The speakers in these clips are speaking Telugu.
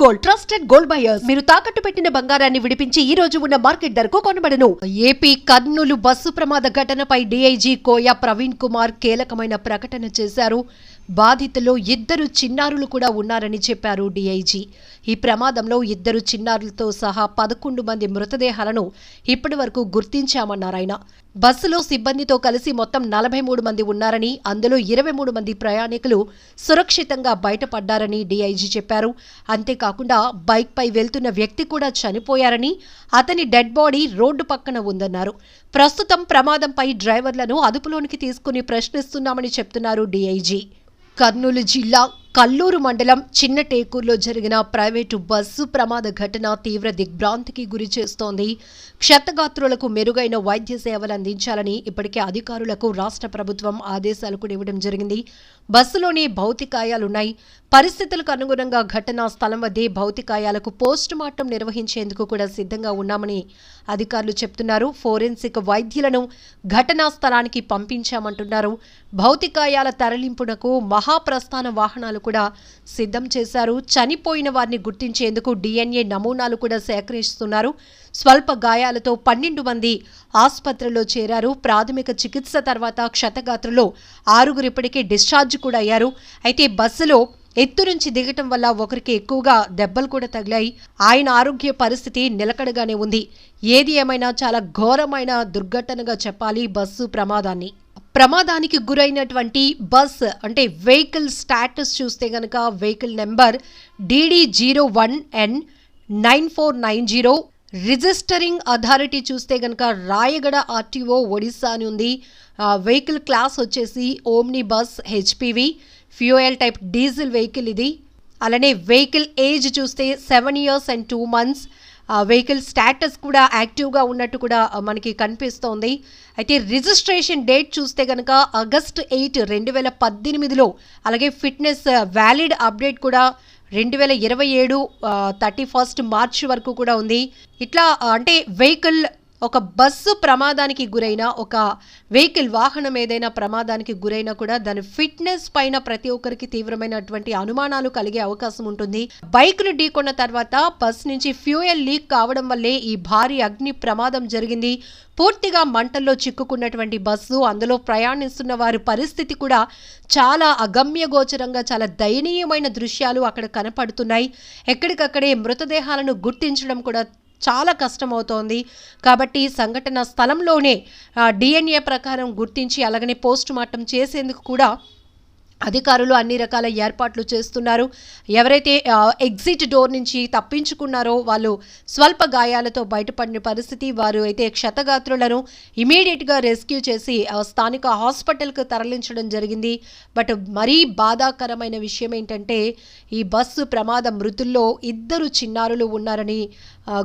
గోల్డ్ ట్రస్టెడ్ గోల్డ్ బయర్స్ మీరు తాకట్టు పెట్టిన బంగారాన్ని విడిపించి ఈ రోజు ఉన్న మార్కెట్ ధరకు కొనబడను. ఏపీ కర్నూలు బస్సు ప్రమాద ఘటనపై డీఐజీ కోయ ప్రవీణ్ కుమార్ కీలకమైన ప్రకటన చేశారు. బాధితుల్లో 2 చిన్నారులు కూడా ఉన్నారని చెప్పారు డీఐజీ. ఈ ప్రమాదంలో 2 చిన్నారులతో సహా 11 మంది మృతదేహాలను ఇప్పటి వరకు గుర్తించామన్నారు ఆయన. బస్సులో సిబ్బందితో కలిసి మొత్తం 43 మంది ఉన్నారని, అందులో 23 మంది ప్రయాణికులు సురక్షితంగా బయటపడ్డారని డీఐజీ చెప్పారు. అంతేకాకుండా బైక్పై వెళ్తున్న వ్యక్తి కూడా చనిపోయారని, అతని డెడ్ బాడీ రోడ్డు పక్కన ఉందన్నారు. ప్రస్తుతం ప్రమాదంపై డ్రైవర్లను అదుపులోనికి తీసుకుని ప్రశ్నిస్తున్నామని చెప్తున్నారు డీఐజీ. కర్నూలు జిల్లా కల్లూరు మండలం చిన్నటేకూరులో జరిగిన ప్రైవేటు బస్సు ప్రమాద ఘటన తీవ్ర దిగ్భ్రాంతికి గురి చేస్తోంది. క్షతగాత్రులకు మెరుగైన వైద్య సేవలు అందించాలని ఇప్పటికే అధికారులకు రాష్ట్ర ప్రభుత్వం ఆదేశాలు కూడా ఇవ్వడం జరిగింది. బస్సులోనే భౌతికాయాలున్నాయి. పరిస్థితులకు అనుగుణంగా ఘటనా స్థలం వద్దే భౌతికాయాలకు పోస్టుమార్టం నిర్వహించేందుకు కూడా సిద్ధంగా ఉన్నామని అధికారులు చెప్తున్నారు. ఫోరెన్సిక్ వైద్యులను ఘటనా స్థలానికి పంపించామంటున్నారు. భౌతికాయాల తరలింపునకు మహాప్రస్థాన వాహనాలు కూడా సిద్ధం చేశారు. చనిపోయిన వారిని గుర్తించేందుకు DNA నమూనాలు కూడా సేకరిస్తున్నారు. స్వల్ప గాయాలతో 12 మంది ఆసుపత్రిలో చేరారు. ప్రాథమిక చికిత్స తర్వాత క్షతగాత్రులు 6 ఇప్పటికే డిశ్చార్జ్ కూడా అయ్యారు. అయితే బస్సులో ఎత్తు నుంచి దిగటం వల్ల ఒకరికి ఎక్కువగా దెబ్బలు కూడా తగిలాయి. ఆయన ఆరోగ్య పరిస్థితి నిలకడగానే ఉంది. ఏది ఏమైనా చాలా ఘోరమైన దుర్ఘటనగా చెప్పాలి బస్సు ప్రమాదాన్ని. ప్రమాదానికి గురైనటువంటి బస్ అంటే వెహికల్ స్టాటస్ చూస్తే గనక vehicle number DD01N9490, registering authority చూస్తే గనక రాయగడ RTO ఒడిశా అని ఉంది. వెహికల్ క్లాస్ వచ్చేసి omni bus HPV, fuel type diesel vehicle ఇది. అలానే వెహికల్ ఏజ్ చూస్తే 7 years and 2 months. Vehicle status కూడా యాక్టివ్గా ఉన్నట్టు కూడా మనకి కనిపిస్తోంది. అయితే రిజిస్ట్రేషన్ డేట్ చూస్తే కనుక August 8, 2018లో, అలాగే ఫిట్నెస్ వ్యాలిడ్ అప్డేట్ కూడా 2027 31 March వరకు కూడా ఉంది. ఇట్లా అంటే వెహికల్ ఒక బస్సు ప్రమాదానికి గురైన, ఒక వెహికల్ వాహనం ఏదైనా ప్రమాదానికి గురైనా కూడా దాని ఫిట్నెస్ పైన ప్రతి ఒక్కరికి తీవ్రమైనటువంటి అనుమానాలు కలిగే అవకాశం ఉంటుంది. బైక్ను ఢీకొన్న తర్వాత బస్ నుంచి ఫ్యూయల్ లీక్ కావడం వల్లే ఈ భారీ అగ్ని ప్రమాదం జరిగింది. పూర్తిగా మంటల్లో చిక్కుకున్నటువంటి బస్సు, అందులో ప్రయాణిస్తున్న వారి పరిస్థితి కూడా చాలా అగమ్యగోచరంగా, చాలా దయనీయమైన దృశ్యాలు అక్కడ కనపడుతున్నాయి. ఎక్కడికక్కడే మృతదేహాలను గుర్తించడం కూడా చాలా కష్టమవుతోంది. కాబట్టి సంఘటన స్థలంలోనే DNA ప్రకారం గుర్తించి అలాగనే పోస్టుమార్టం చేసేందుకు కూడా అధికారులు అన్ని రకాల ఏర్పాట్లు చేస్తున్నారు. ఎవరైతే ఎగ్జిట్ డోర్ నుంచి తప్పించుకున్నారో వాళ్ళు స్వల్ప గాయాలతో బయటపడిన పరిస్థితి. వారు అయితే క్షతగాత్రులను ఇమీడియట్గా రెస్క్యూ చేసి స్థానిక హాస్పిటల్కు తరలించడం జరిగింది. బట్ మరీ బాధాకరమైన విషయం ఏంటంటే ఈ బస్సు ప్రమాద మృతుల్లో 2 చిన్నారులు ఉన్నారని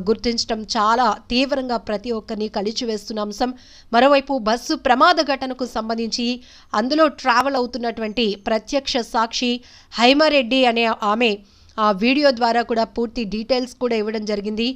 గుర్తించడం చాలా తీవ్రంగా ప్రతి ఒక్కరిని కలిచివేస్తున్న అంశం. మరోవైపు బస్సు ప్రమాద ఘటనకు సంబంధించి అందులో ట్రావెల్ అవుతున్నటువంటి ప్రత్యక్ష సాక్షి హైమారెడ్డి అనే ఆమె ఆ వీడియో ద్వారా కూడా పూర్తి డీటెయిల్స్ కూడా ఇవ్వడం జరిగింది.